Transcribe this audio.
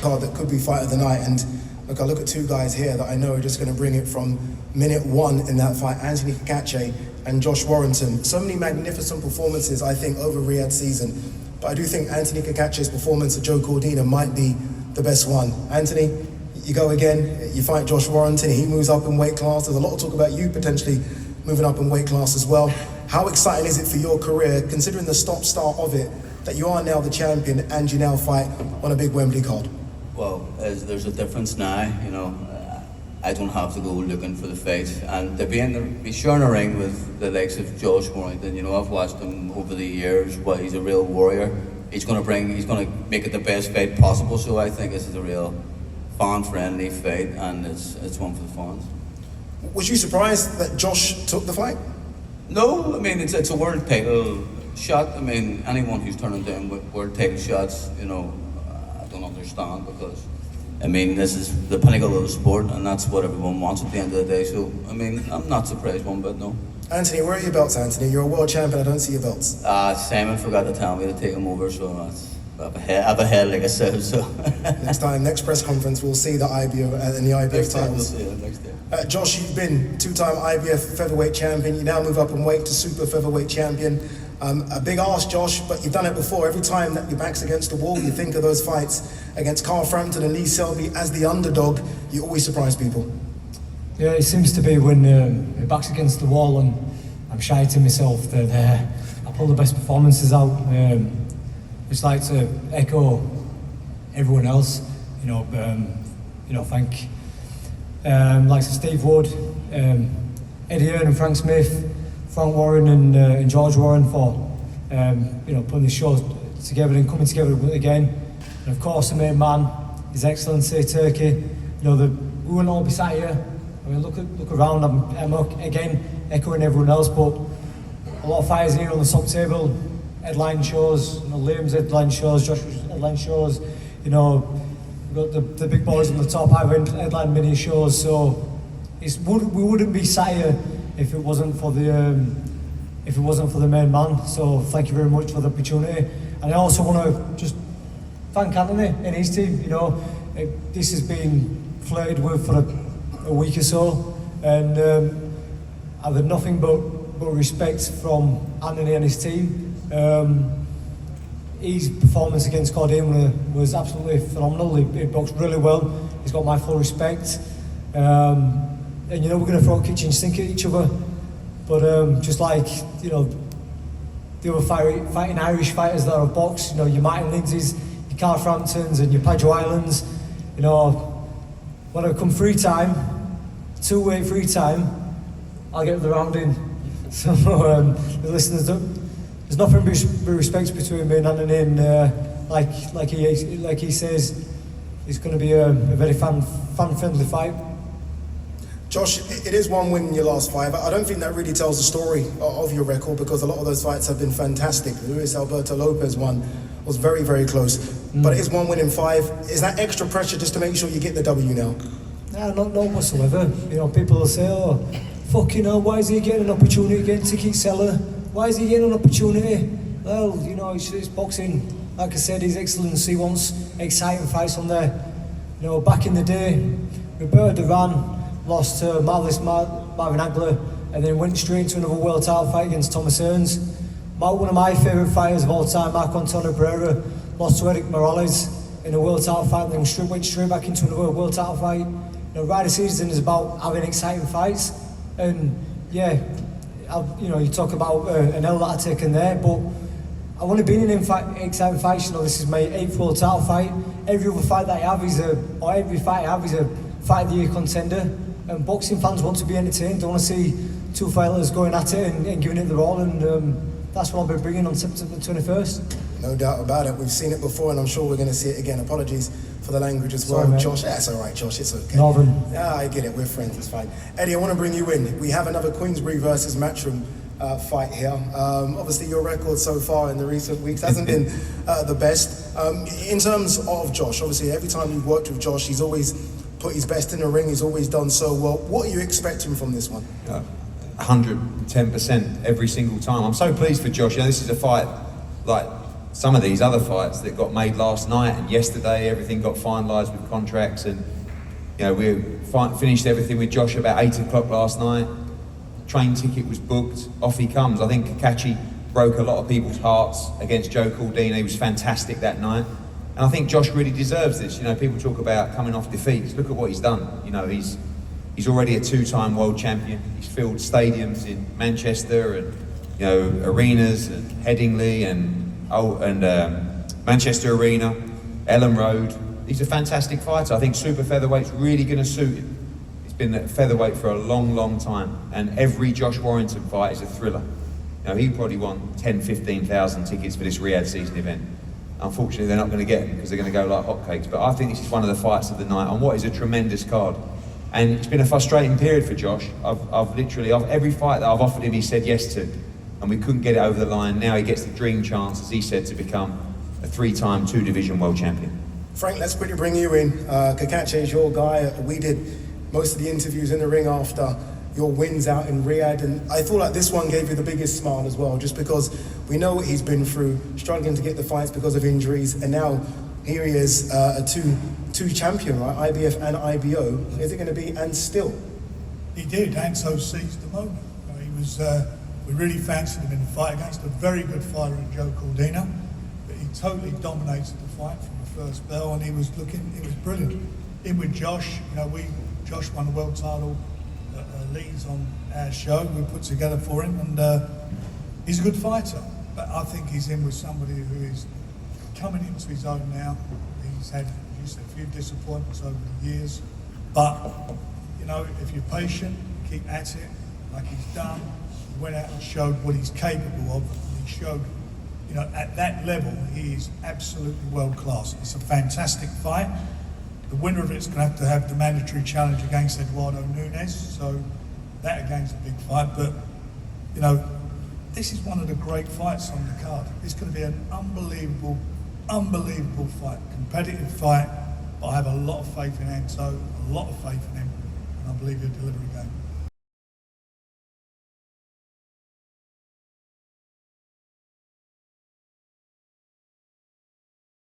card that could be fight of the night. And look, I look at two guys here that I know are just going to bring it from minute one in that fight, Anthony Cacace and Josh Warrington. So many magnificent performances, I think, over Riyadh's season. But I do think Anthony Cacace's performance at Joe Cordina might be the best one. Anthony, you go again, you fight Josh Warrington, he moves up in weight class. There's a lot of talk about you potentially moving up in weight class as well. How exciting is it for your career, considering the stop-start of it, that you are now the champion and you now fight on a big Wembley card? Well, there's a difference now, you know. I don't have to go looking for the fight, and to be sharing a ring with the likes of Josh Warrington, you know, I've watched him over the years. Well, he's a real warrior. He's going to make it the best fight possible. So I think this is a real fan-friendly fight, and it's one for the fans. Was you surprised that Josh took the fight? No, I mean it's a world title shot. I mean anyone who's turning down world title shots, you know, I don't understand, because I mean, this is the pinnacle of the sport, and that's what everyone wants at the end of the day. So, I mean, I'm not surprised one bit, no. Anthony, where are your belts, Anthony? You're a world champion, I don't see your belts. Simon forgot to tell me to take them over, so I have a head like I said, so. Next press conference, we'll see the IBF and the IBF titles. We'll see it next day. Josh, you've been two-time IBF featherweight champion. You now move up in weight to super featherweight champion. A big ask, Josh, but you've done it before. Every time that your back's against the wall, you think of those fights against Carl Frampton and Lee Selby as the underdog. You always surprise people. Yeah, it seems to be when my back's against the wall and I'm shy to myself that I pull the best performances out. Just like to echo everyone else, thank like Steve Wood, Eddie Hearn and Frank Smith, Frank Warren and George Warren for putting this show together and coming together again. And of course the main man, His Excellency Turkey. We wouldn't all be sat here. I mean, look around. I'm again echoing everyone else, but a lot of fighters here on the top table, headline shows. Liam's headline shows, Joshua's headline shows. We've got the big boys on the top. I've headline many shows, so we wouldn't be sat here if it wasn't for the main man. So thank you very much for the opportunity, and I also want to just thank Anthony and his team. This has been flirted with for a week or so, and I've had nothing but respect from Anthony and his team. His performance against Cordina was absolutely phenomenal. He boxed really well. He's got my full respect. And we're going to throw a kitchen sink at each other, but just like the other fighting Irish fighters that have boxed, your Martin Lindsays, your Carl Framptons and your Padjo Islands, when I come free time, two-way free time, I'll get the round in. So the listeners, there's nothing but respect between me and Anthony, and like he says, it's going to be a very fan-friendly fight. Josh, it is one win in your last five. I don't think that really tells the story of your record, because a lot of those fights have been fantastic. Luis Alberto Lopez one was very, very close. But it is one win in five. Is that extra pressure just to make sure you get the W now? No, not whatsoever. People will say, why is he getting an opportunity against Tiki Seller? Why is he getting an opportunity? Well, it's boxing. Like I said, His Excellency wants exciting fights on there. Back in the day, Roberto Duran lost to Marvin Hagler, and then went straight into another world title fight against Thomas Hearns. One of my favourite fighters of all time, Marco Antonio Pereira, lost to Eric Morales in a world title fight, and then went straight back into another world title fight. Rider season is about having exciting fights, and you talk about an L that I've taken there, but I've only been in exciting fights. This is my 8th world title fight. Every other fight that I have every fight I have is a fight of the year contender. And boxing fans want to be entertained. They want to see two fighters going at it and giving it their all, and that's what I'll be bringing on September 21st. No doubt about it. We've seen it before, and I'm sure we're going to see it again. Apologies for the language as well. Sorry, Josh. That's all right, Josh. It's okay. Northern. Yeah, I get it. We're friends. It's fine. Eddie, I want to bring you in. We have another Queensbury versus Matchroom fight here. Obviously, your record so far in the recent weeks hasn't been the best. In terms of Josh, obviously, every time you've worked with Josh, he's always put his best in the ring. He's always done so well. What are you expecting from this one? 110% every single time. I'm so pleased for Josh. This is a fight, some of these other fights that got made last night and yesterday, everything got finalised with contracts, and you know, we finished everything with Josh about 8 o'clock last night. Train ticket was booked, off he comes. I think Cacace broke a lot of people's hearts against Joe Caldina. He was fantastic that night. And I think Josh really deserves this. You know, people talk about coming off defeats. Look at what he's done. You know, he's already a 2-time world champion. He's filled stadiums in Manchester and, you know, arenas and Headingley and Manchester Arena, Ellen Road. He's a fantastic fighter. I think super featherweight's really going to suit him. He's been at featherweight for a long, long time, and every Josh Warrington fight is a thriller. You know, he probably won 10, 15,000 tickets for this Riyadh season event. Unfortunately, they're not going to get them because they're going to go like hotcakes. But I think this is one of the fights of the night on what is a tremendous card. And it's been a frustrating period for Josh. I've literally, every fight that I've offered him, he said yes to. And we couldn't get it over the line. Now he gets the dream chance, as he said, to become a 3-time 2-division world champion. Frank, let's quickly bring you in. Cacace is your guy. We did most of the interviews in the ring after your wins out in Riyadh, and I feel like this one gave you the biggest smile as well, just because we know what he's been through, struggling to get the fights because of injuries, and now here he is, a two champion, right? IBF and IBO. Is it going to be and still? He did, and so seized the moment. You know, he was. We really fancied him in the fight against a very good fighter in Joe Caldina, but he totally dominated the fight from the first bell, and he was brilliant. In with Josh, you know, Josh won the world title. Leads on our show we put together for him, and he's a good fighter, but I think he's in with somebody who is coming into his own now. He's had, as you said, a few disappointments over the years, but you know, if you're patient, keep at it like he's done. He went out and showed what he's capable of, and he showed, you know, at that level he is absolutely world class. It's a fantastic fight. The winner of it's going to have the mandatory challenge against Eduardo Nunes, so that again's a big fight. But, you know, this is one of the great fights on the card. It's going to be an unbelievable, unbelievable fight, competitive fight. But I have a lot of faith in Anto, a lot of faith in him, and I believe he'll deliver again.